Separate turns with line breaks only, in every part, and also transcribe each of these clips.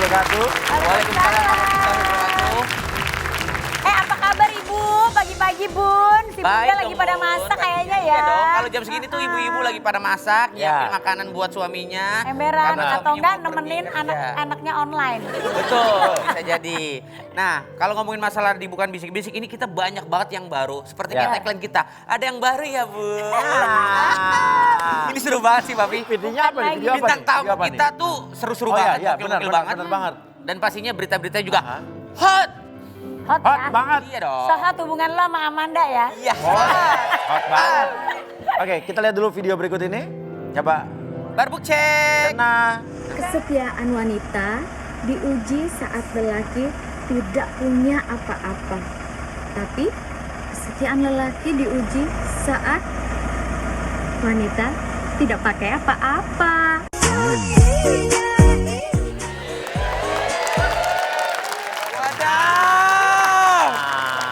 wabarakatuh.
Waalaikumsalam warahmatullahi wabarakatuh.
Apa kabar Ibu? Pagi-pagi Bun. Si Bunda
Baik
lagi
dong,
pada
Bun.
masak kayaknya ya.
Iya dong, kalau jam segini tuh ibu-ibu lagi pada masak,
Ya.
nyiapin makanan buat suaminya.
Emberan
Karena
atau
suaminya
enggak
mau pergi
nemenin
kerja.
anak-anaknya online.
Betul, bisa jadi. Nah, kalau ngomongin masalah di Bukan Bisik-Bisik ini kita banyak banget yang baru. Seperti
Ya.
tagline kita, ada yang baru ya Bu.
Ah.
Ini seru banget sih Papi.
Videonya apa nih? Video apa
Bintang
nih?
tamu
Video apa nih?
kita tuh seru-seru
Oh iya,
banget,
iya,
gokil-gokil
benar, benar banget.
Dan pastinya berita-berita juga
Aha.
hot.
Hot
Hot
ya.
banget.
Iya dong.
Sehat hubungan lo sama Amanda ya.
Iya.
Hot banget. Oke, kita lihat dulu video berikut ini. Coba.
Barbuk cek.
Nah,
Kesetiaan wanita diuji saat lelaki tidak punya apa-apa. Tapi kesetiaan lelaki diuji saat wanita tidak pakai apa-apa.
Waduh.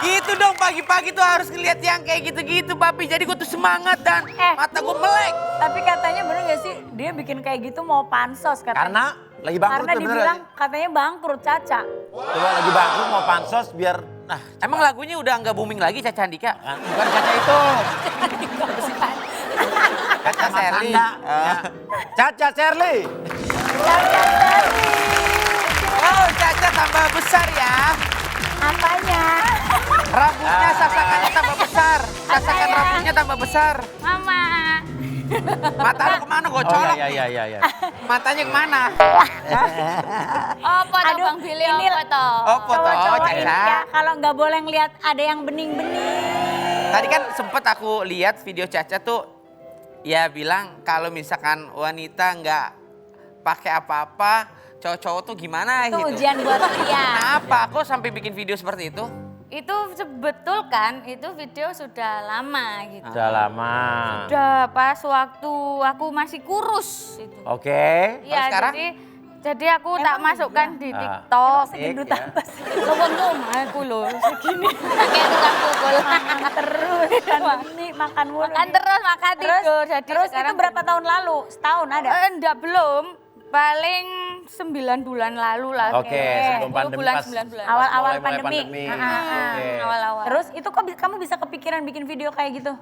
Gitu dong pagi-pagi tuh harus ngeliat yang kayak gitu-gitu Papi. Jadi gue tuh semangat dan mata gue melek.
Tapi katanya bener gak sih dia bikin kayak gitu mau pansos katanya.
karena lagi bangkrut
Karena
tuh, bener
dibilang
gak
katanya bangkrut Caca.
sih? Coba lagi bangkrut mau pansos biar, nah
Emang lagunya udah nggak booming lagi Caca Andika?
bukan Caca itu.
Caca Sherly.
Anda. Ya. Caca Sherly.
Oh Caca tambah besar ya.
Apanya?
Rambutnya sasakannya tambah besar. Sasakan
Apanya?
rambutnya tambah besar.
Mama.
Mata lu kemana gue
Oh
colok?
iya.
Matanya kemana?
Apa toh Bang Billy,
ini
apa toh?
Oh, foto
Cowok-cowok ini
Caca.
ya kalau nggak boleh ngeliat ada yang bening-bening.
Tadi kan sempet aku lihat video Caca tuh ya bilang kalau misalkan wanita nggak pakai apa-apa, cowok-cowok tuh gimana
Itu
gitu.
ujian buat dia.
Kenapa aku sampai bikin video seperti itu?
Itu betul kan, itu video sudah lama gitu.
Udah lama.
Udah pas waktu aku masih kurus itu.
Oke.
Iya,
sekarang?
jadi aku tak
Emang
masukkan
iya?
di
Ah.
TikTok.
Segendut
ya.
apa sih?
Leweng aku loh, segini. Kayak tukang pukul.
Makan terus, makan benih, makan mulu.
Makan terus, makan
Terus,
tidur. Jadi
terus itu
sekarang
berapa tahun lalu? Setahun ada?
Enggak, belum. Paling 9 bulan lalu lah.
Oke,
kayaknya.
sebelum
10
pandemi
bulan,
pas
9 bulan.
Awal-awal
mulai
pandemi.
pandemi.
Oke. Awal-awal.
Terus itu kok kamu bisa kepikiran bikin video kayak gitu?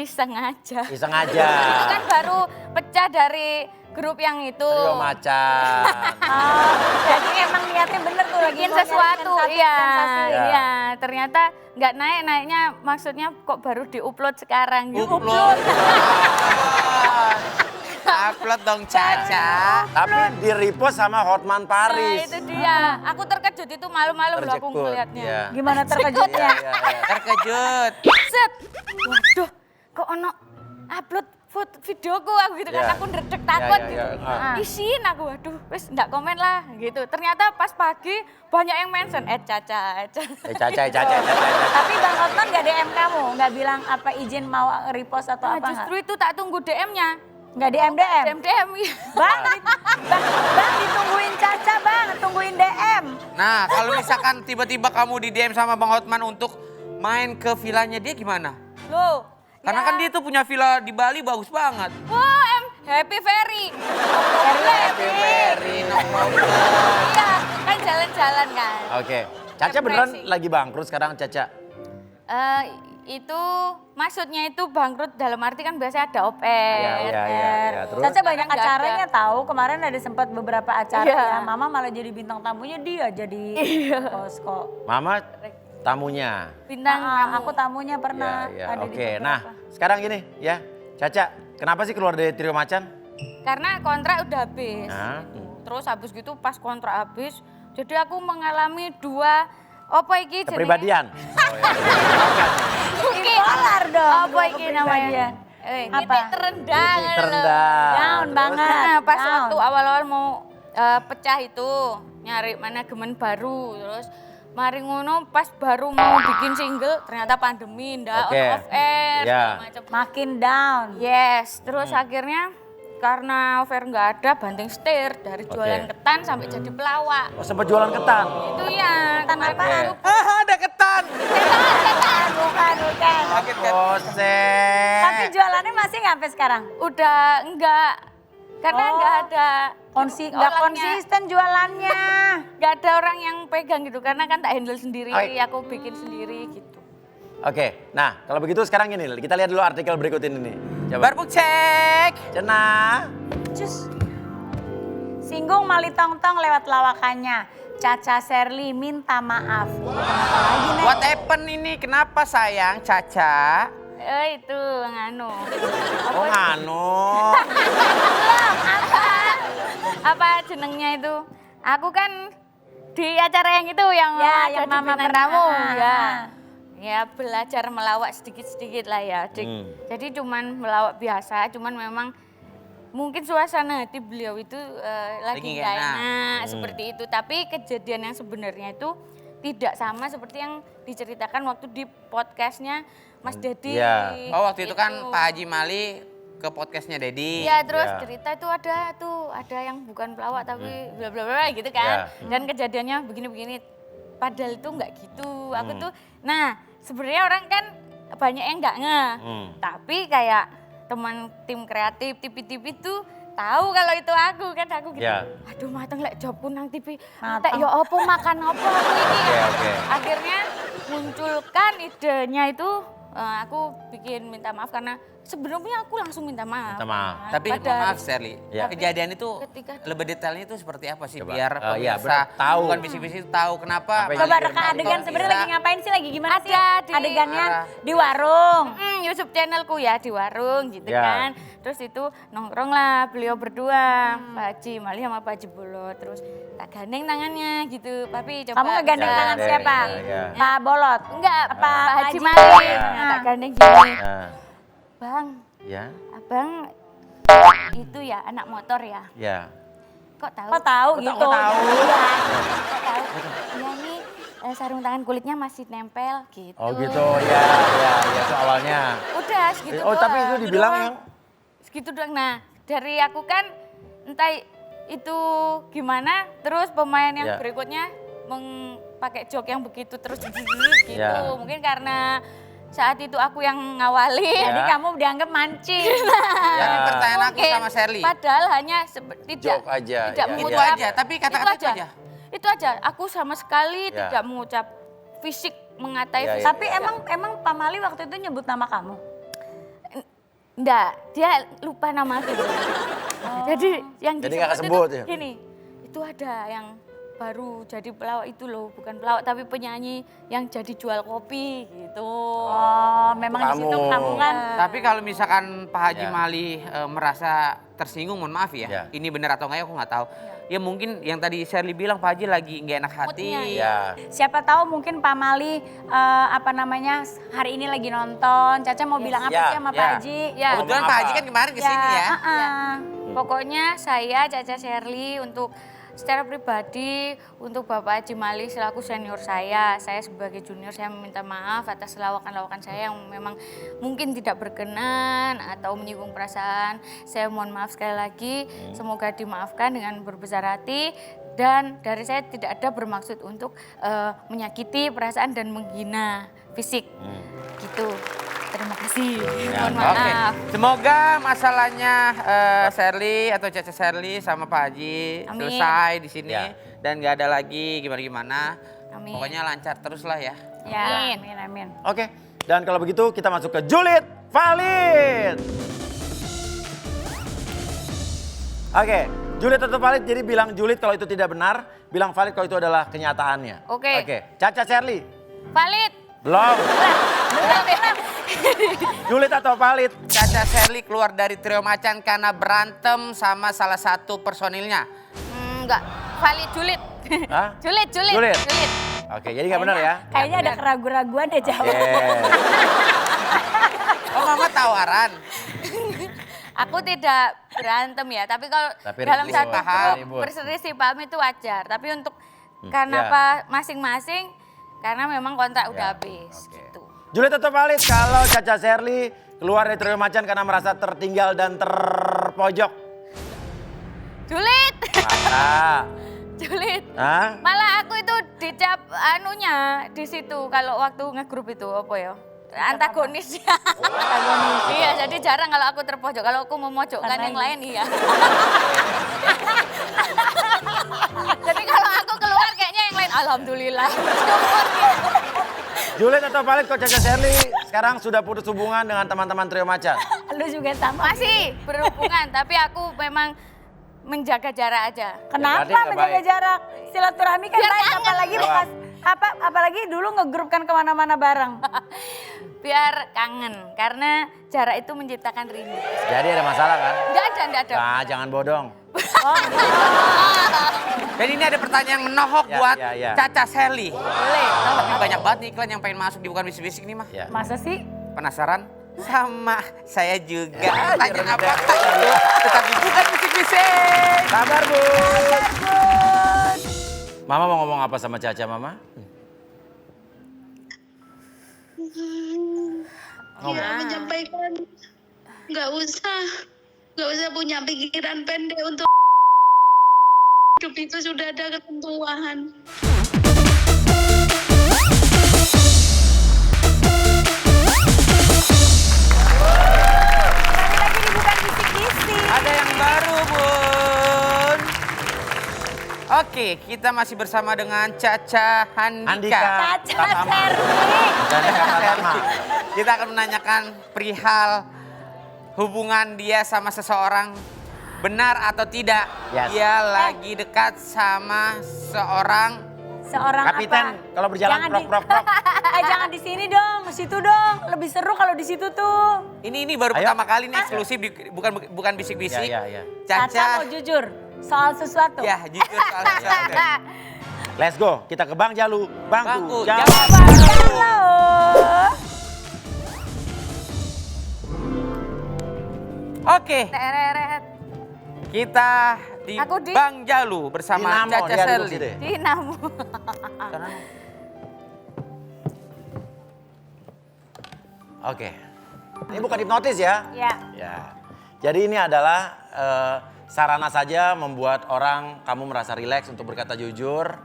Iseng aja.
Iseng aja.
Itu kan baru pecah dari grup yang itu.
Trio macan.
Oh, jadi emang niatnya bener tuh lagi
Bikin
mau nyari
sesuatu,
sensasi,
iya.
sensasi.
Iya.
Iya, ternyata nggak naiknya maksudnya kok baru diupload sekarang gitu.
Upload. Upload dong Caca.
Tapi di repost sama Hotman
Nah,
Paris.
itu dia. Aku terkejut itu malu-malu loh aku
Terjekut,
ngeliatnya.
iya.
Gimana terkejutnya?
Iya, iya.
Terkejut.
Set. Waduh, kok ono upload foto videoku aku gitu kan.
Iya.
Aku ndredeg takut
Iya, iya,
gitu.
iya. Ah.
Isiin aku, waduh, wis ndak komen lah gitu. Ternyata pas pagi banyak yang mention, Caca.
Caca.
Tapi Bang Otman gak DM kamu? Gak bilang apa izin mau repost atau
Nah,
apa
justru
nggak?
itu tak tunggu DM-nya.
Nggak DM?
DM iya.
Bang, bang ditungguin Caca bang, tungguin DM.
Nah kalau misalkan tiba-tiba kamu di DM sama Bang Hotman untuk main ke villanya dia gimana?
Loh.
Karena
ya.
kan dia tuh punya villa di Bali bagus banget.
Wah, Happy Ferry.
Happy Ferry, no problem.
Iya, kan jalan-jalan kan.
Oke. Caca beneran
Depresi.
lagi bangkrut sekarang Caca?
Itu maksudnya itu bangkrut dalam arti kan biasanya ada OPR.
Iya. Terus?
Caca banyak
Nggak
acaranya
ada.
tahu. Kemarin ada sempat beberapa acara
Iya.
ya. Mama malah jadi bintang tamunya dia jadi host kok.
Mama tamunya.
Bintang tamu.
Aku tamunya pernah
Iya.
ada di
Oke.
beberapa.
Nah, sekarang gini ya. Caca, kenapa sih keluar dari Trio Macan?
Karena kontrak udah habis.
Nah.
gitu. Terus habis gitu pas kontrak habis, jadi aku mengalami dua apa iki jenenge?
Kepribadian. Oh, iya.
Bipolar dong.
Apa iki namanya?
Apa?
Titik terendah.
Titik
ngono
terendah.
loh.
Down
Terus?
banget.
Nah, pas
down.
waktu awal-awal mau pecah itu, nyari manajemen baru, terus mari ngono pas baru mau bikin single ternyata pandemi ndak
Oke.
on off air
Ya.
segala macam.
Makin down.
Yes, terus akhirnya karena off air nggak ada banting setir dari jualan
Oke.
ketan sampai jadi pelawak.
Oh, sempat jualan ketan.
Itu ya.
Ketan
kemarin
apaan?
aku-
Ada ketan.
Bukan.
Sakit kan?
Kosek.
Tapi jualannya masih nggak sampai sekarang?
Udah enggak karena
Oh.
enggak ada
nggak
orangnya-
konsisten jualannya.
Gak ada orang yang pegang gitu karena kan tak handle sendiri,
Oke.
aku bikin sendiri gitu.
Oke, nah kalau begitu sekarang ini kita lihat dulu artikel berikut ini nih. Coba.
Barbuk cek.
Cenah.
Cus. Singgung Mali Tongtong lewat lawakannya. Caca Sherly minta maaf. Kenapa lagi, Nek?
What happen ini? Kenapa sayang Caca?
Itu nganu.
Oh nganu.
Apa jenengnya itu? Aku kan di acara yang itu yang
Ya,
ada
yang
di
Mama
bintang
pernah.
tamu, ya. Ya belajar melawak sedikit-sedikit lah ya. Jadi cuman melawak biasa, cuman memang mungkin suasana hati beliau itu lagi
Lagi
nggak
nggak
enak seperti itu. Tapi kejadian yang sebenarnya itu tidak sama seperti yang diceritakan waktu di podcastnya Mas Dedi.
Iya.
Oh waktu itu kan Pak Haji Mali ke podcastnya Dedi.
Iya terus
Ya.
cerita itu ada yang bukan pelawak tapi bla bla bla gitu kan.
Ya.
Dan kejadiannya begini-begini. Padahal itu nggak gitu. Aku tuh, nah sebenarnya orang kan banyak yang nggak ngeh. Tapi kayak teman tim kreatif TV itu tahu kalau itu aku kan aku gitu.
Ya.
Aduh mateng lek jawabku nang TV.
Mateng.
Tak yo opo makan opo aku ini.
Oke.
Akhirnya munculkan idenya itu aku bikin minta maaf karena sebelumnya aku langsung minta maaf.
Minta maaf.
Tapi mohon
Padahal-
maaf Sherly,
Ya.
kejadian itu
Ketika-
lebih detailnya itu seperti apa sih?
Coba.
Biar
Iya,
pemirsa
bener, tahu.
bukan bisik-bisik tahu kenapa.
Apa yang
Coba
Jadi
reka adegan
Kok
sebenarnya
bisa?
lagi ngapain sih? Lagi gimana sih?
Ada di-
Adegannya
Arah.
di warung.
YouTube channelku ya di warung gitu
Ya.
kan. Terus itu nongkrong lah beliau berdua, Pak Haji Mali sama Pak Haji Bolot. Terus tak gandeng tangannya gitu. Papi coba.
Kamu ngegandeng
Ya,
tangan
ya,
siapa?
ya.
Pak Bolot.
Enggak,
Apa
Pak Haji
Haji?
Mali.
Ya.
Nah, tak gandeng gini.
Nah,
Bang,
ya,
abang itu ya anak motor ya.
ya.
Kok tahu?
Kok tahu
Kok
gitu?
tahu?
Iya.
Kok tahu? Iya nih sarung tangan kulitnya masih nempel gitu.
Oh gitu, ya, itu awalnya.
Udah segitu
Oh tapi itu
doang.
dibilang yang
Segitu doang. Nah, dari aku kan entah itu gimana, terus pemain yang
Ya.
berikutnya pakai jok yang begitu terus gitu.
Ya.
Mungkin karena saat itu aku yang ngawali.
Ya.
Jadi kamu dianggap mancing.
Jadi
Ya.
pertanyaan aku
Mungkin.
sama Sherly.
Padahal hanya tidak
Jok aja,
tidak
ya,
Itu
mengucap.
aja, tapi kata-kata itu aja.
Itu aja. Aku sama sekali
Ya.
tidak mengucap fisik, mengatai
Ya,
fisik.
Tapi emang Pak Mali waktu itu nyebut nama kamu?
Enggak, dia lupa nama aku. Jadi yang
Jadi
disebut
nggak kesebut
itu
ya?
gini, itu ada yang baru jadi pelawak itu loh, bukan pelawak tapi penyanyi yang jadi jual kopi gitu.
Oh, memang di situ
Kamu.
kamu kan.
Tapi kalau misalkan Pak Haji
Ya.
Mali merasa tersinggung, mohon maaf ya.
Ya.
Ini benar atau enggak ya aku nggak tahu. Ya mungkin yang tadi Sherly bilang Pak Haji lagi nggak enak hati.
Moodnya,
ya.
Siapa tahu mungkin Pak Mali hari ini lagi nonton. Caca mau bilang apa
Ya,
sih sama
ya.
Pak Haji?
Ya.
Kebetulan
Ngomong
Pak
apa?
Haji kan kemarin kesini ya.
Pokoknya saya Caca Sherly untuk secara pribadi untuk Bapak Haji Mali selaku senior saya sebagai junior saya meminta maaf atas lawakan-lawakan saya yang memang mungkin tidak berkenan atau menyinggung perasaan. Saya mohon maaf sekali lagi, semoga dimaafkan dengan berbesar hati dan dari saya tidak ada bermaksud untuk menyakiti perasaan dan menghina fisik. Gitu. Terima kasih. Mohon
Oke,
maaf.
semoga masalahnya Sherly atau Caca Sherly sama Pak Haji
Amin.
selesai di sini
Ya.
dan nggak ada lagi gimana-gimana.
Amin.
Pokoknya lancar terus lah ya.
Ya, amin.
Oke, dan kalau begitu kita masuk ke julid valid. Oke, julid atau valid, jadi bilang julid kalau itu tidak benar, bilang valid kalau itu adalah kenyataannya.
Oke.
Oke, Caca Sherly,
Valid.
belum. Julid atau valid?
Caca Sherly keluar dari Trio Macan karena berantem sama salah satu personilnya.
Enggak, valid julid.
Hah?
Julid.
Julid? Oke, jadi nggak benar ya?
Kayaknya ada keraguan-raguan deh jawab.
Oh mama tawaran.
Aku tidak berantem ya, tapi kalau
Tapi
dalam
ribut,
satu
ribut.
grup berselisih paham itu wajar. Tapi untuk karena
ya.
apa masing-masing, karena memang kontrak udah
Ya,
habis.
oke.
Gitu.
Julid atau valid kalau Caca Sherly keluar dari Trio Macan karena merasa tertinggal dan terpojok?
Julid,
Maka,
julid.
hah?
Malah aku itu dicap anunya di situ kalau waktu ngegrup itu apa ya? Antagonis ya. Iya, jadi jarang kalau aku terpojok. Kalau aku memojokkan
Karena
yang lain iya. Jadi kalau aku keluar kayaknya yang lain alhamdulillah. Syukur gitu.
Julid atau valid kok Caca Sherly sekarang sudah putus hubungan dengan teman-teman trio macan?
Lu juga sama.
Masih berhubungan tapi aku memang menjaga jarak aja.
Kenapa
berarti nggak
menjaga
baik.
jarak? Silaturahmi kan
Biar
baik,
kangen.
apalagi bekas apalagi dulu ngegrupkan kemana-mana bareng.
Biar kangen karena jarak itu menciptakan rindu.
Jadi ada masalah kan?
Enggak ada.
Nah, jangan bodong.
Dan ini ada pertanyaan yang menohok
Ya,
buat
ya.
Caca Sherly.
Boleh.
Tapi banyak banget nih iklan yang pengen masuk di Bukan Bisik-Bisik nih mah.
Ya.
Masa sih?
Penasaran? Sama saya juga.
Ya,
Tanya
jangan
apa?
udah.
Tetap di Bukan Bisik-Bisik.
Sabar, Bu. Mama mau ngomong apa sama Caca, Mama?
Ya, menyampaikan nggak usah punya pikiran pendek untuk hidup itu sudah ada ketentuan.
Kembali lagi di Bukan Bisik-Bisik.
Ada yang baru, Bun. Oke, kita masih bersama dengan Caca
Handika.
Handika.
Caca
Tatama.
Sherly.
Dan Tatama.
Kita akan menanyakan perihal hubungan dia sama seseorang benar atau tidak.
Yes.
Dia lagi dekat sama seorang
Seorang
Kapiten,
apa?
kalau berjalan
Jangan
prok, prok, prok.
Jangan di sini dong, di situ dong. Lebih seru kalau di situ tuh.
ini baru
Ayo.
pertama kali nih eksklusif di bukan bisik-bisik.
Ya.
Caca mau jujur soal sesuatu.
Ya, jujur soal sesuatu.
Let's go, kita ke Bang Jalu.
Bangku,
Jalu.
jawab.
Halo.
Oke,
Teret.
kita di
Aku di-
Bang Jalu bersama
Dinamo,
Caca
dia duduk
Sherly.
situ.
Dinamu.
Oke. Ini bukan hipnotis ya?
Ya.
Ya. Jadi ini adalah sarana saja membuat orang kamu merasa rileks untuk berkata jujur,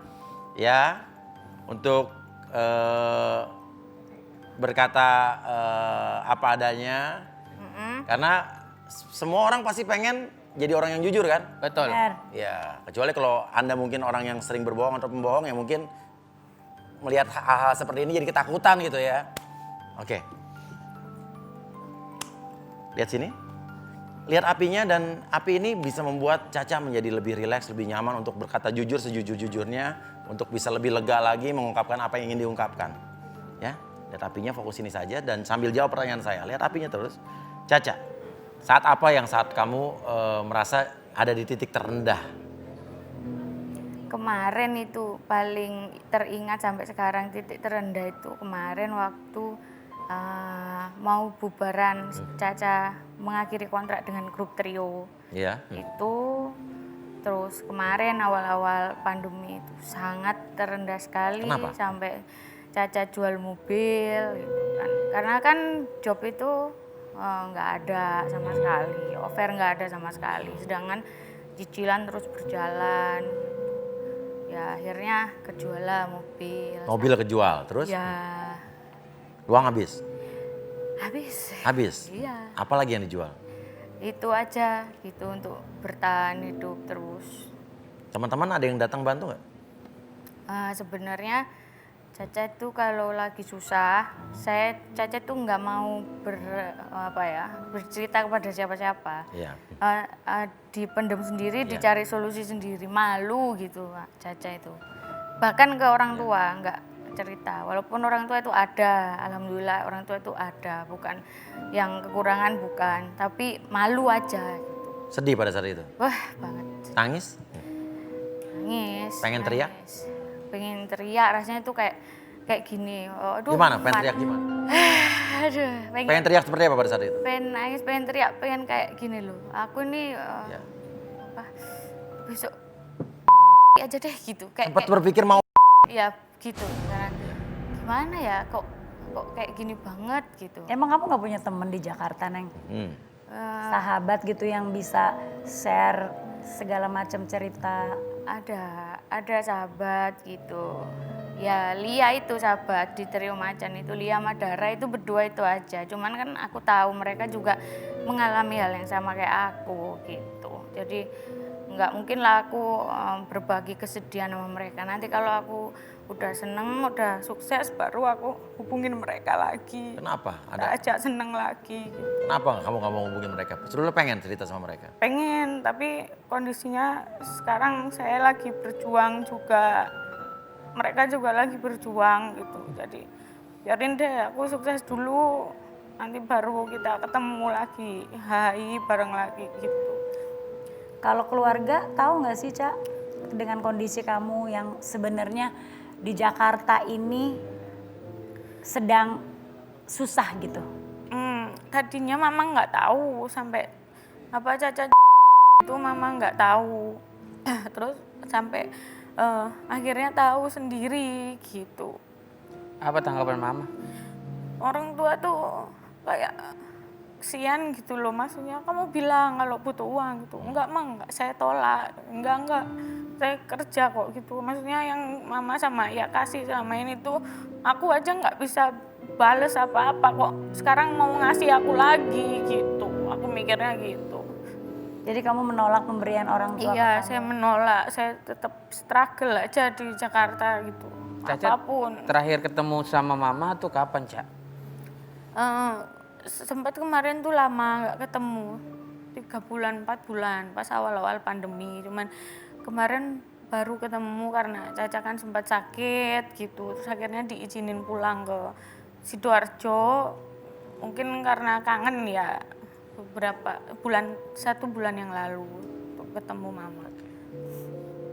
ya, untuk berkata apa adanya, karena semua orang pasti pengen jadi orang yang jujur kan?
Betul.
Benar.
Ya, kecuali kalau Anda mungkin orang yang sering berbohong atau pembohong yang mungkin melihat hal-hal seperti ini jadi ketakutan gitu ya. Oke. Lihat sini. Lihat apinya dan api ini bisa membuat Caca menjadi lebih rileks, lebih nyaman untuk berkata jujur sejujur-jujurnya, untuk bisa lebih lega lagi mengungkapkan apa yang ingin diungkapkan. Ya, lihat apinya, fokus ini saja dan sambil jawab pertanyaan saya. Lihat apinya terus. Caca, saat apa yang saat kamu merasa ada di titik terendah?
Kemarin itu paling teringat sampai sekarang titik terendah itu kemarin waktu mau bubaran Caca mengakhiri kontrak dengan grup trio
Iya.
itu. Terus kemarin awal-awal pandemi itu sangat terendah sekali.
Kenapa?
Sampai Caca jual mobil gitu kan. Karena kan job itu nggak ada sama sekali, offer nggak ada sama sekali. Sedangkan cicilan terus berjalan. Ya akhirnya kejualan mobil.
Mobil kejual, terus
Ya
uang habis?
habis.
Habis?
Iya.
Apa lagi yang dijual?
Itu aja gitu untuk bertahan hidup terus.
Teman-teman ada yang datang bantu nggak?
Sebenarnya Caca itu kalau lagi susah, Caca itu nggak mau bercerita kepada siapa-siapa.
Iya.
Dipendam sendiri,
Iya.
dicari solusi sendiri, malu gitu Caca itu. Bahkan ke orang tua nggak cerita. Walaupun orang tua itu ada, alhamdulillah orang tua itu ada, bukan yang kekurangan bukan, tapi malu aja. Gitu.
Sedih pada saat itu?
Wah banget.
Nangis?
Nangis.
Pengen teriak?
nangis. Pengen teriak, rasanya tuh kayak gini. Aduh,
Gimana? Pengen teriak gimana?
Aduh,
Pengen teriak seperti apa pada saat itu?
pengen nangis, pengen teriak, pengen kayak gini loh. Aku ini
Ya.
besok aja deh gitu.
Sempat berpikir mau
ya gitu. Karena gimana ya, kok kayak gini banget gitu.
Emang kamu nggak punya temen di Jakarta, Neng? Sahabat gitu yang bisa share segala macam cerita.
Ada sahabat gitu. Ya Lia itu sahabat di Trio Macan itu, Lia Madara itu berdua itu aja. Cuman kan aku tahu mereka juga mengalami hal yang sama kayak aku gitu. Jadi nggak mungkin lah aku berbagi kesedihan sama mereka. Nanti kalau aku udah seneng, udah sukses, baru aku hubungin mereka lagi.
Kenapa?
Kita ajak seneng lagi. Gitu.
Kenapa kamu nggak mau hubungin mereka? Sebelumnya pengen cerita sama mereka?
Pengen, tapi kondisinya sekarang saya lagi berjuang juga. Mereka juga lagi berjuang gitu. Jadi biarin deh, aku sukses dulu. Nanti baru kita ketemu lagi, hai bareng lagi gitu.
Kalau keluarga tahu nggak sih Cak dengan kondisi kamu yang sebenarnya di Jakarta ini sedang susah gitu?
Tadinya mama nggak tahu sampai apa Caca itu mama nggak tahu. Terus sampai akhirnya tahu sendiri gitu.
Apa tanggapan mama?
Orang tua tuh kayak kesian gitu loh, maksudnya kamu bilang kalau butuh uang gitu. Enggak enggak, saya tolak. Enggak, saya kerja kok gitu. Maksudnya yang mama sama ya kasih selama ini tuh aku aja nggak bisa bales apa-apa kok. Sekarang mau ngasih aku lagi gitu. Aku mikirnya gitu.
Jadi kamu menolak pemberian orang tua?
Iya,
ke kamu?
saya menolak. Saya tetap struggle aja di Jakarta gitu.
Caca
Apapun.
terakhir ketemu sama mama tuh kapan, Cak?
Sempat kemarin tuh lama nggak ketemu, 3 bulan 4 bulan pas awal-awal pandemi. Cuman kemarin baru ketemu karena Caca kan sempat sakit gitu, terus akhirnya diizinin pulang ke Sidoarjo. Mungkin karena kangen ya, beberapa bulan, 1 bulan yang lalu untuk ketemu mama.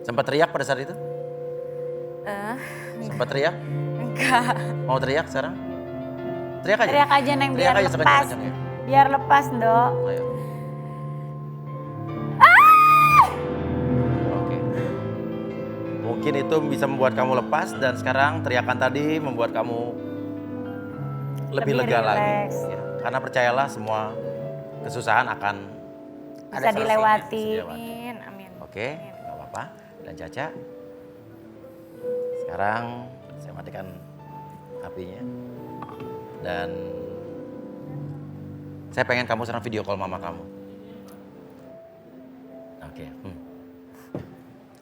Sempat teriak pada saat itu? Sempat teriak?
Enggak.
Mau teriak sekarang? Teriak aja.
Teriak aja Neng biar
Teriak aja
lepas.
sekencang-kencang ya.
Biar lepas Dok.
Ayo. Oke. Mungkin itu bisa membuat kamu lepas dan sekarang teriakan tadi membuat kamu lebih lega lagi.
rileks.
Ya. Karena percayalah semua kesusahan akan
Bisa
ada selesainya,
dilewati.
bisa dilewati.
Amin, amin.
Oke, nggak apa-apa. Dan Caca, sekarang saya matikan apinya. Dan saya pengen kamu sekarang video call mama kamu. Oke.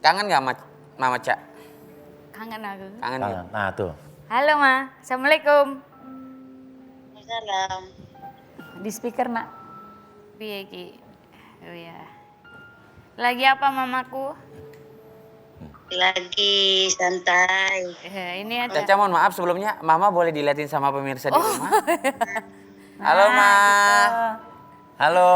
Kangen nggak mama, Cak?
Kangen aku.
Kangen ya?
Nah tuh.
Halo Ma, Assalamualaikum.
Salam.
Di speaker nak.
Piye iki? Oh ya. Lagi apa mamaku?
Lagi santai.
Ini ada.
Caca mohon maaf sebelumnya, mama boleh diliatin sama pemirsa di rumah? Halo
Nah,
Ma.
gitu.
Halo.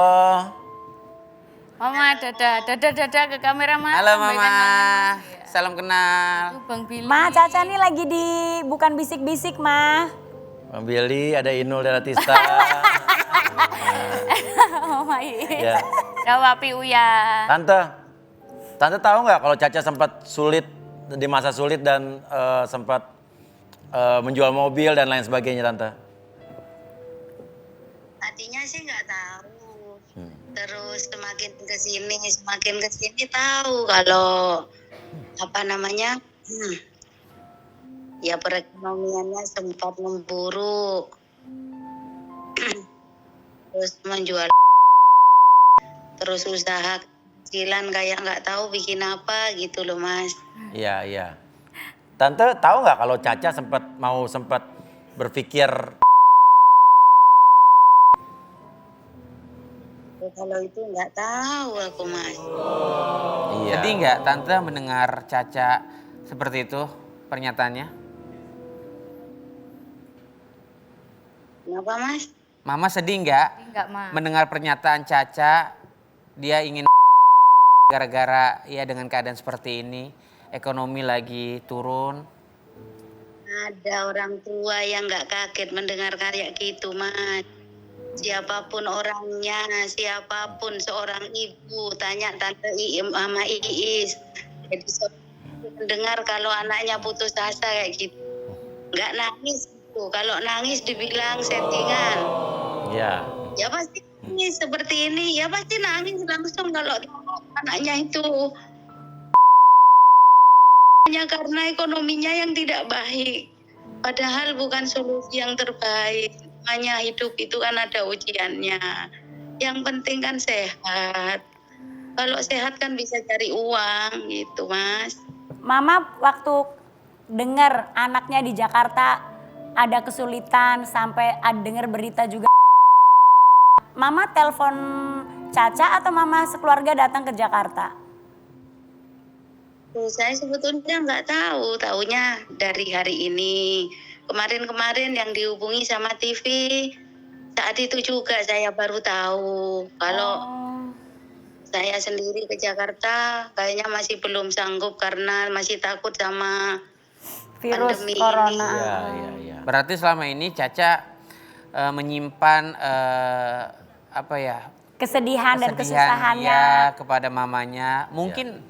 Mama dada ke kamera Ma.
Halo
Sampaikan
Mama.
Mama.
Salam kenal.
Tuh Bang Billy.
Ma, Caca nih lagi di bukan bisik-bisik Ma.
Bang Billy, ada Inul dan Atista.
Mama iya.
Ya.
Jawab Uya.
Tante tahu nggak kalau Caca sempat sulit di masa sulit dan sempat menjual mobil dan lain sebagainya, Tante?
Tadinya sih nggak tahu. Terus semakin kesini tahu kalau apa namanya, ya perekonomiannya sempat memburuk. Terus menjual, terus usaha kecilan kayak nggak tahu bikin apa gitu loh Mas.
Iya, iya. Tante tahu nggak kalau Caca sempat berpikir
Kalau itu nggak tahu aku Mas.
iya.
Sedih nggak Tante mendengar Caca seperti itu pernyataannya?
Kenapa Mas?
Mama sedih nggak
Enggak Ma.
mendengar pernyataan Caca dia ingin gara-gara ya dengan keadaan seperti ini ekonomi lagi turun?
Ada orang tua yang nggak kaget mendengar kayak gitu Mas. Siapapun orangnya, siapapun seorang ibu, tanya Tante Mama Iis. Jadi mendengar kalau anaknya putus asa kayak gitu. Nggak nangis gitu. Kalau nangis dibilang settingan.
Iya.
Ya pasti nangis seperti ini. Ya pasti nangis langsung kalau anaknya itu. Hanya karena ekonominya yang tidak baik. Padahal bukan solusi yang terbaik. Hanya hidup itu kan ada ujiannya. Yang penting kan sehat. Kalau sehat kan bisa cari uang gitu, Mas.
Mama waktu dengar anaknya di Jakarta ada kesulitan sampai dengar berita juga. Mama telepon Caca atau Mama sekeluarga datang ke Jakarta?
Saya sebetulnya nggak tahu, taunya dari hari ini. Kemarin-kemarin yang dihubungi sama TV, saat itu juga saya baru tahu. Kalau saya sendiri ke Jakarta, kayaknya masih belum sanggup karena masih takut sama
Virus
pandemi
corona.
ini.
Iya.
Berarti selama ini Caca menyimpan apa ya?
Kesedihan dan
kesedihan
kesusahannya.
ya kepada mamanya. Mungkin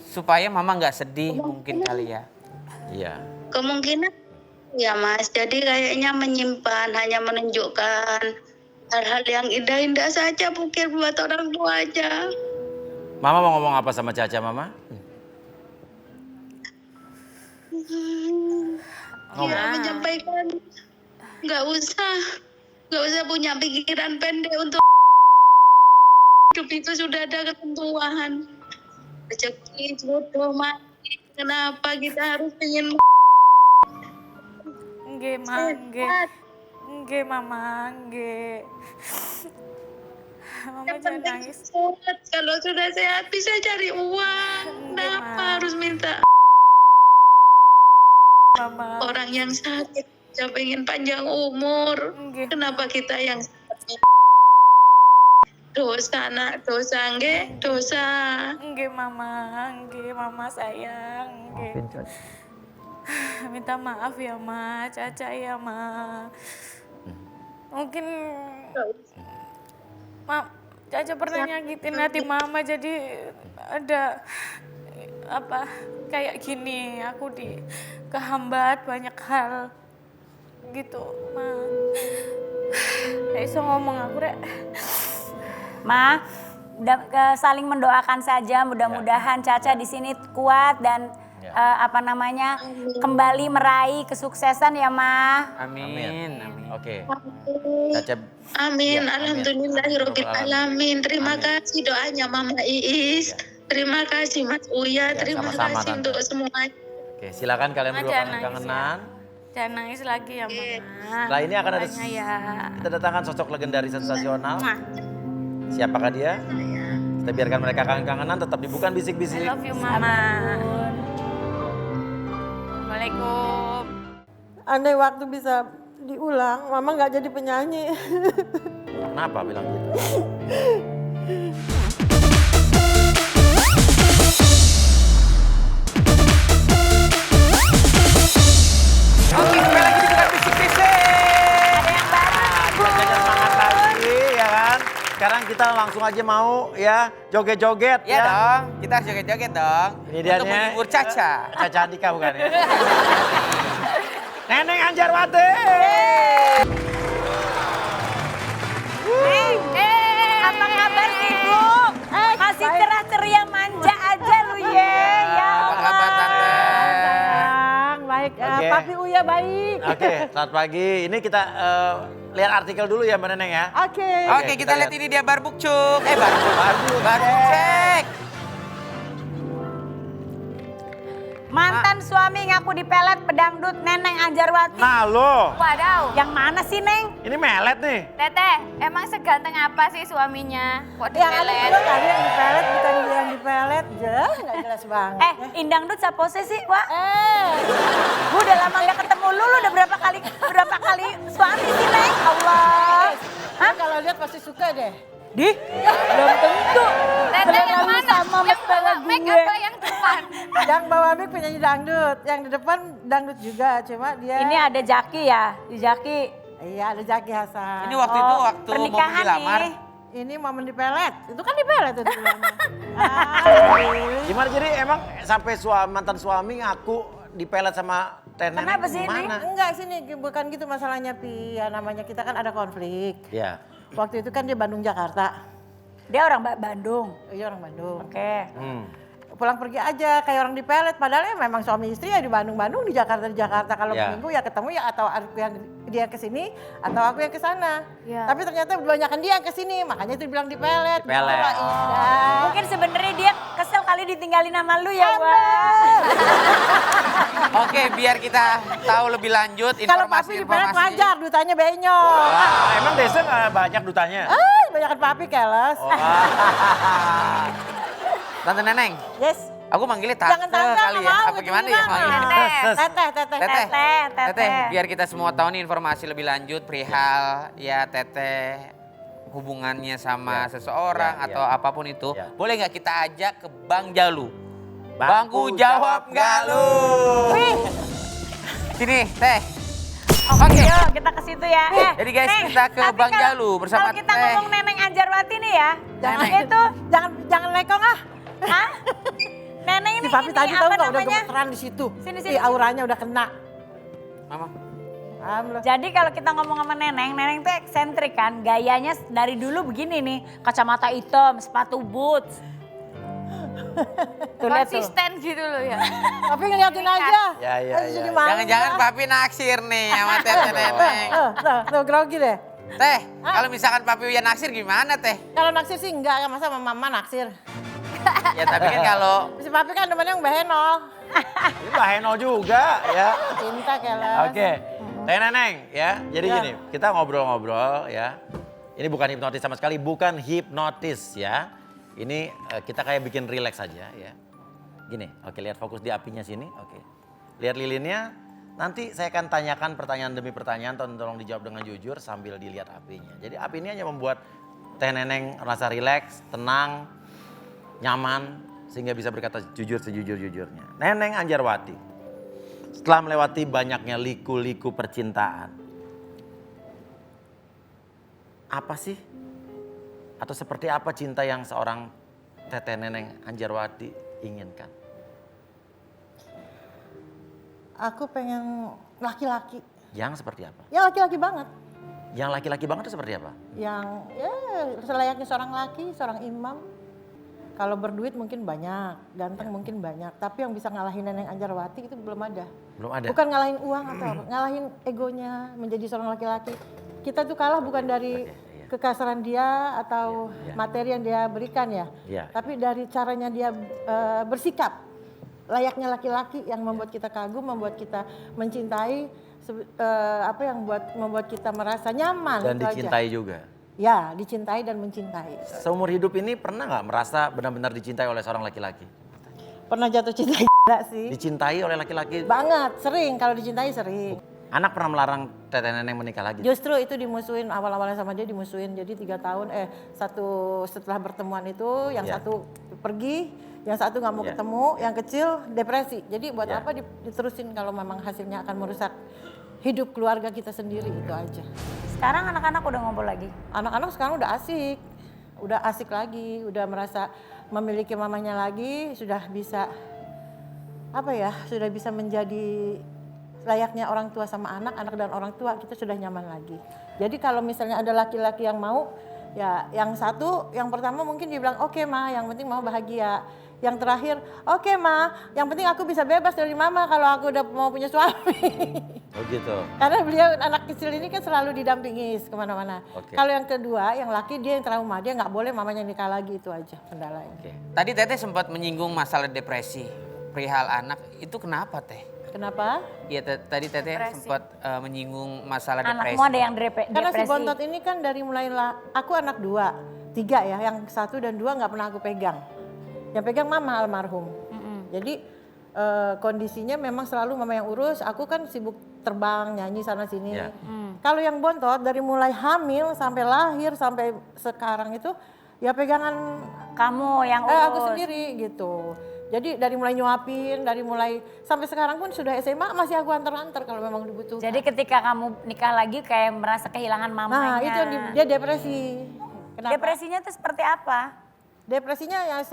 supaya mama nggak sedih mungkin kali ya.
Iya.
Kemungkinan ya Mas, jadi kayaknya menyimpan, hanya menunjukkan hal-hal yang indah-indah saja mungkin buat orang tua aja.
Mama mau ngomong apa sama Caca, Mama?
Ya menyampaikan nggak usah punya pikiran pendek untuk hidup itu sudah ada ketentuan. Rezeki, jodoh, mati. Kenapa kita harus ingin
Nggih, Ma, nggih. Nggih, Mama, nggih. Mama
yang
jangan
penting
nangis.
sehat. Kalau sudah sehat bisa cari uang. Kenapa
Ma.
harus minta
Mama.
orang yang sakit? Saya pengen panjang umur.
Nggih.
Kenapa kita yang sakit? Dosa nak, dosa nggih, dosa.
Nggih, Mama sayang, nggih. Minta maaf ya, Ma. Caca ya, Ma. Mungkin Caca pernah nyakitin hati Mama jadi ada apa kayak gini, aku kehambat banyak hal gitu, Ma. Gak bisa ngomong aku, Rek.
Ma, saling mendoakan saja. Mudah-mudahan Caca di sini kuat dan kembali meraih kesuksesan ya, Ma.
Amin.
Oke. Caca.
Amin,
Ya,
alhamdulillahirobbil alamin. Terima kasih doanya Mama Iis. Terima kasih Mas Uya, terima
sama-sama,
kasih
Tante.
untuk semuanya.
Oke, silakan kalian
Ma,
berdua
jangan nangis
kangen-kangenan.
Jangan nangis lagi ya, Ma.
Setelah ini akan ada
Makanya ya.
kita datangkan sosok legendaris sensasional.
Mwah.
Siapakah dia? Kita biarkan mereka kangen-kangenan, tetap dibuka
I
bisik-bisik.
love you, Mama. Assalamualaikum.
Andai waktu bisa diulang, Mama nggak jadi penyanyi.
Kenapa bilang gitu?
Oke, kembali lagi di Bukan Bisik-Bisik.
Jaga semangat lagi, ya kan? Sekarang kita langsung aja mau ya joget-joget
Ya dong, kita harus joget-joget dong.
Ini dia
Untuk
nih.
menghibur Caca.
Caca Andika bukan ya? Neneng Anjarwati.
Apa kabar sih, Bu? Masih cerah ceria manja aja lu ye. Ya
Apa kabar, Tante?
Sayang, baik.
Oke.
Papi Uya baik.
Oke, selamat pagi. Ini kita lihat artikel dulu ya Mbak Neneng ya.
Oke.
Oke, kita lihat ini dia Barbukcuk. Barbuk cek.
Mantan suami ngaku dipelet pedangdut Neneng Anjarwati.
Nah lo,
Wadaw.
Yang mana sih, Neng?
ini melet nih.
Teteh, emang seganteng apa sih suaminya? Kok
Yang ada
dipelet?
juga tadi yang dipelet, bukan dia yang dipelet. Jelas, nggak jelas banget.
Indangdut sapose sih, Wak? Gue udah lama gak ketemu lu udah berapa kali suami sih, Neng? Allah.
Hah? Kalau lihat pasti suka deh.
Belum tentu.
Teteh yang mana?
Sama
Yang bawa mic
gue.
apa yang depan?
Yang bawa mic penyanyi dangdut, yang di depan dangdut juga, cuma dia.
Ini ada Jaki ya, di Jaki.
Iya, ada Jaki Hasan.
Ini waktu itu waktu mau
pernikahan
dilamar.
nih.
Ini momen dipelet, itu kan dipelet itu bilangnya.
Gimana jadi emang sampai mantan suami ngaku dipelet sama Neneng?
Kenapa sih ini?
Gimana?
Enggak sini, bukan gitu masalahnya Pi. Ya namanya kita kan ada konflik.
Ya.
Waktu itu kan dia Bandung Jakarta.
Dia orang Bandung.
Iya orang Bandung.
Oke.
pulang pergi aja kayak orang di pelet. Padahal ya memang suami istri ya di Bandung, di Jakarta. Kalau minggu ya ketemu ya atau aku yang dia ke sini atau aku yang ke sana.
Ya.
Tapi ternyata kebanyakan dia yang ke sini, makanya itu dibilang di pelet.
Di pelet.
Wah, indah.
Mungkin sebenarnya dia kesel kali ditinggalin sama lu ya, Wak.
Oke, biar kita tahu lebih lanjut
Kalau papi di pelet wajar, dutanya benyol.
Emang Desa nggak banyak dutanya?
Banyakan papi keles.
Tante Neneng,
Yes.
aku manggilnya tante
Jangan tante,
kali
nggak
ya.
mau,
Apa gimana ya?
keturunan.
manggilnya?
Teteh.
Teteh, biar kita semua tahu nih informasi lebih lanjut perihal ya Teteh hubungannya sama seseorang
Ya,
atau
ya.
apapun itu.
Ya.
Boleh nggak kita ajak ke Bang Jalu?
Bangku
Bangku jawab nggak lu? Sini, Teh.
Oke, yuk kita ke situ ya.
Jadi guys,
Neng,
kita ke
tapi
Bang
kalau-
Jalu bersama
Kalau kita
Teh.
ngomong Neneng Anjarwati nih ya,
Jangan
itu,
jangan lekong ah.
hah? Neneng ini
Si papi tadi tahu
apa
nggak udah
namanya?
gemeteran di situ.
Sini,
Ih, auranya udah kena.
Mama.
Alhamdulillah.
Jadi kalau kita ngomong sama Neneng tuh eksentrik kan, gayanya dari dulu begini nih, kacamata hitam, sepatu boots. Tuh lihat tuh.
Konsisten gitu loh ya.
Tapi ngeliatin aja.
Ya, ya,
Aduh,
ya.
jadi malu
Jangan-jangan
gua.
papi naksir nih sama Teteh Neneng.
Tuh, grogi deh.
Teh, kalau misalkan papi udah naksir gimana Teh?
Kalau naksir sih enggak, masa sama mama naksir.
Ya tapi kan kalau
Si papi kan temennya yang behenol.
Ini Mbak Heno juga ya.
Cinta keles.
Oke, Teh Neneng ya. Jadi
Ya.
gini, kita ngobrol-ngobrol ya. Ini bukan hipnotis sama sekali, bukan hipnotis ya. Ini kita kayak bikin relax aja ya. Gini, oke lihat fokus di apinya sini, oke. Lihat lilinnya, nanti saya akan tanyakan pertanyaan demi pertanyaan, tolong dijawab dengan jujur sambil dilihat apinya. Jadi api ini hanya membuat Teh Neneng rasa relax, tenang, nyaman, sehingga bisa berkata jujur sejujur-jujurnya. Neneng Anjarwati, setelah melewati banyaknya liku-liku percintaan, apa sih? Atau seperti apa cinta yang seorang Teteh Neneng Anjarwati inginkan?
Aku pengen laki-laki.
Yang seperti apa?
Ya laki-laki banget.
Yang laki-laki banget itu seperti apa?
Yang ya selayaknya seorang laki, seorang imam. Kalau berduit mungkin banyak, ganteng mungkin banyak. Tapi yang bisa ngalahin Neneng Anjarwati itu belum ada.
Belum ada?
Bukan ngalahin uang atau apa, ngalahin egonya menjadi seorang laki-laki. Kita tuh kalah bukan dari kekasaran dia atau materi yang dia berikan ya.
Iya.
Tapi dari caranya dia bersikap. Layaknya laki-laki yang membuat kita kagum, membuat kita mencintai, apa yang membuat kita merasa nyaman.
Dan
itu aja.
dicintai juga?
Ya, dicintai dan mencintai.
Seumur hidup ini pernah nggak merasa benar-benar dicintai oleh seorang laki-laki?
Pernah jatuh cinta gila sih.
Dicintai oleh laki-laki?
Banget, sering. Kalau dicintai sering.
Anak pernah melarang Teteh Neneng menikah lagi?
Justru itu dimusuhin, awal-awalnya sama dia dimusuhin. Jadi 3 tahun, satu setelah pertemuan itu, yang
Ya.
satu pergi, yang satu nggak mau
Ya.
ketemu, yang kecil depresi. Jadi buat
Ya.
apa diterusin kalau memang hasilnya akan merusak hidup keluarga kita sendiri, itu aja.
Sekarang anak-anak udah ngobrol lagi.
Anak-anak sekarang udah asik lagi, udah merasa memiliki mamanya lagi, sudah bisa sudah bisa menjadi layaknya orang tua sama anak dan orang tua kita sudah nyaman lagi. Jadi kalau misalnya ada laki-laki yang mau, ya yang pertama mungkin dia bilang oke ma, yang penting mau bahagia. Yang terakhir, oke ma, yang penting aku bisa bebas dari mama kalau aku udah mau punya suami.
Oh gitu?
Karena beliau anak kecil ini kan selalu didampingi kemana-mana.
Oke.
Kalau yang kedua, yang laki dia yang trauma, dia nggak boleh mamanya nikah lagi, itu aja kendalanya.
Oke.
Tadi Teteh sempat menyinggung masalah depresi perihal anak. Itu kenapa Teh?
Kenapa?
Iya tadi Teteh sempat menyinggung masalah depresi.
Anakmu ada yang
Karena si
depresi.
Bontot ini kan dari aku anak 2, 3 ya, yang 1 dan 2 nggak pernah aku pegang. Yang pegang mama almarhum. Jadi kondisinya memang selalu mama yang urus, aku kan sibuk terbang, nyanyi sana sini.
Ya.
Kalau yang Bontot dari mulai hamil sampai lahir sampai sekarang itu ya pegangan
Kamu yang urus.
aku sendiri gitu. Jadi dari mulai nyuapin, dari mulai sampai sekarang pun sudah SMA masih aku antar-antar kalau memang dibutuhkan.
Jadi ketika kamu nikah lagi kayak merasa kehilangan mamanya.
Nah itu yang dia depresi. Kenapa?
Depresinya itu seperti apa?
Depresinya yang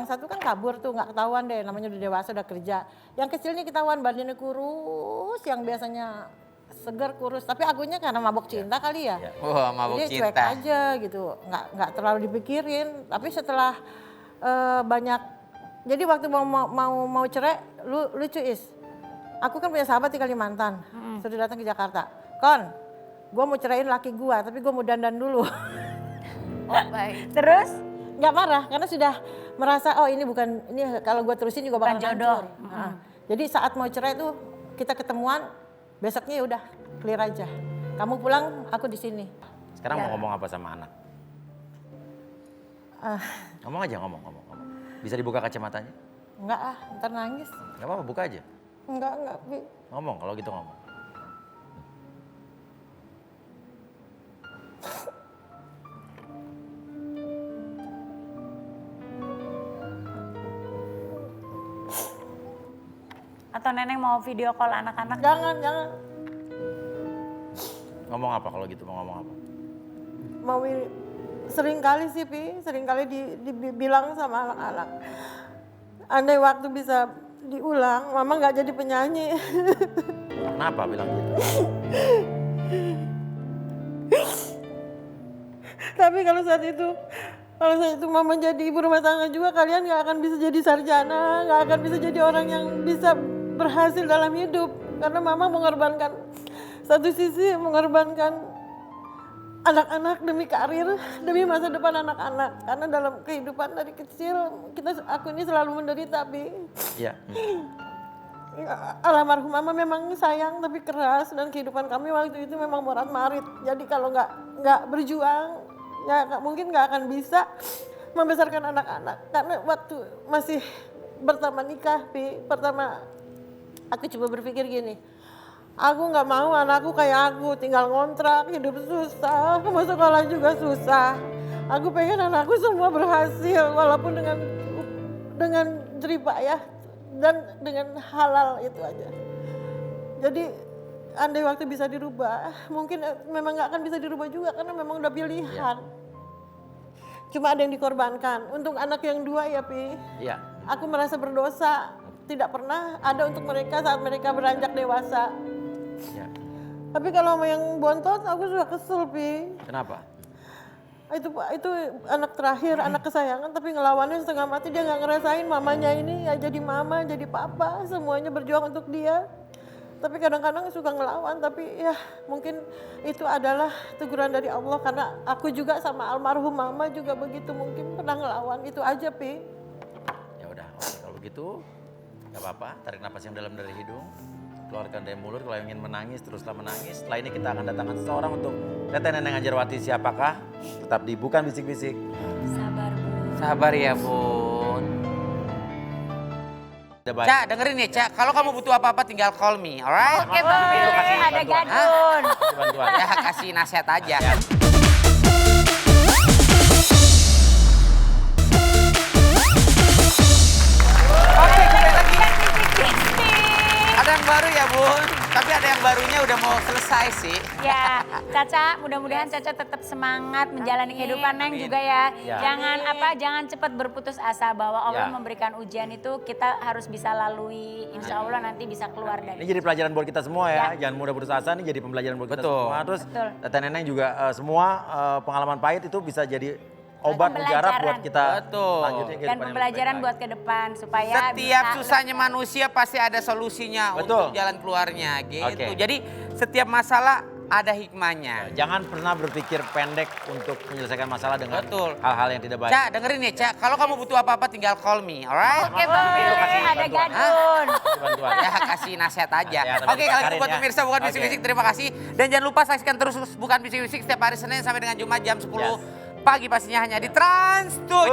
satu kan kabur tuh nggak ketahuan deh, namanya udah dewasa udah kerja. Yang kecil ini ketahuan badannya kurus, yang biasanya segar kurus. Tapi akunya karena mabok cinta kali ya.
Wah, mabuk
Jadi cuek
cinta.
aja gitu, nggak terlalu dipikirin. Tapi setelah banyak Jadi waktu mau cerai, lucu Is. Aku kan punya sahabat di Kalimantan, sudah datang ke Jakarta. Kon, gue mau ceraiin laki gue, tapi gue mau dandan dulu.
Oh baik.
Terus
Nggak marah, karena sudah merasa, oh ini bukan, ini kalau gue terusin juga bakal
Bukan jodoh.
hancur. Jadi saat mau cerai tuh, kita ketemuan, besoknya ya udah clear aja. Kamu pulang, aku di sini.
Sekarang mau ngomong apa sama anak? Ngomong aja, ngomong. Bisa dibuka kacamatanya?
Enggak ah, ntar nangis.
Gak apa-apa, buka aja.
Enggak, Bi.
Ngomong, kalau gitu ngomong.
atau Neneng mau video call anak-anak?
Jangan.
Ngomong apa kalau gitu, mau ngomong apa?
Mau sering kali sih, Pi. Sering kali dibilang sama anak-anak. Andai waktu bisa diulang, Mama nggak jadi penyanyi.
Kenapa bilang gitu?
Tapi kalau saat itu Mama jadi ibu rumah tangga juga, kalian nggak akan bisa jadi sarjana, nggak akan bisa jadi orang yang bisa berhasil dalam hidup. Karena Mama mengorbankan, satu sisi mengorbankan anak-anak demi karir, demi masa depan anak-anak. Karena dalam kehidupan dari kecil, aku ini selalu menderita, Bi.
Iya.
Almarhum Mama memang sayang tapi keras, dan kehidupan kami waktu itu memang morat-marit. Jadi kalau nggak berjuang, ya mungkin nggak akan bisa membesarkan anak-anak. Karena waktu masih pertama nikah, Pi, pertama aku coba berpikir gini, aku nggak mau anakku kayak aku, tinggal ngontrak, hidup susah, mau sekolah juga susah. Aku pengen anakku semua berhasil, walaupun dengan jerih payah dan dengan halal, itu aja. Jadi andai waktu bisa dirubah, mungkin memang nggak akan bisa dirubah juga karena memang udah pilihan. Cuma ada yang dikorbankan. Untuk anak yang dua ya, Pi.
Iya.
Aku merasa berdosa, tidak pernah ada untuk mereka saat mereka beranjak dewasa.
Iya.
Tapi kalau sama yang bontot, aku sudah kesel, Pi.
Kenapa?
Itu anak terakhir, anak kesayangan, tapi ngelawannya setengah mati. Dia nggak ngerasain mamanya ini ya jadi mama, jadi papa, semuanya berjuang untuk dia. Tapi kadang-kadang suka ngelawan, tapi ya mungkin itu adalah teguran dari Allah. Karena aku juga sama almarhum Mama juga begitu, mungkin pernah ngelawan, itu aja, Pi.
Ya udah, oke, kalau begitu nggak apa-apa. Tarik napas yang dalam dari hidung, keluarkan dari mulut. Kalau ingin menangis, teruslah menangis. Setelah ini kita akan datangkan seseorang untuk Teteh Neneng Ajarwati. Siapakah? Tetap di Bukan Bisik-Bisik.
Sabar, Bu.
Sabar ya Bun.
Udah baik.
Cak, dengerin ya Cak, kalau kamu butuh apa-apa tinggal call me, alright?
Oke, Bang. Ada gadun.
Bantuan.
Ya kasih nasihat aja. Oke, kembali lagi. Ada yang baru ya Bun, tapi ada yang barunya udah mau selesai sih.
Ya, Caca, mudah-mudahan Caca tetap semangat menjalani kehidupan. Neng juga ya.
Ya.
Jangan cepat berputus asa bahwa Allah
Ya.
memberikan ujian itu kita harus bisa lalui. Insya Allah nanti bisa keluar dari.
Ini jadi pelajaran buat kita semua ya.
Ya.
Jangan mudah putus asa, ini jadi pembelajaran buat kita
Betul.
semua. Terus
Betul.
Teteh Neneng juga semua pengalaman pahit itu bisa jadi obat mujarab buat kita.
Betul.
Lanjutin
Dan
kehidupan yang
pembelajaran
lebih
buat
baik
ke depan supaya
Setiap
bisa
susahnya manusia pasti ada solusinya
Betul.
untuk jalan keluarnya gitu.
Oke.
Jadi setiap masalah ada hikmahnya.
lagi. Jangan pernah berpikir pendek untuk menyelesaikan masalah dengan
Betul.
hal-hal yang tidak baik.
Cak, dengerin ya Cak, kalau kamu butuh apa-apa tinggal call me, alright?
Oke, Bang. Ada
bantuan.
gadun.
Bantuan.
Ya kasih nasihat aja.
Nasihat, tapi
Oke, kalau gitu
dikarin
buat
ya.
pemirsa Bukan
Oke.
Bisik-Bisik, terima kasih. Dan jangan lupa saksikan terus Bukan Bisik-Bisik setiap hari Senin sampai dengan Jumat jam 10
Yes.
pagi pastinya hanya di Trans 7.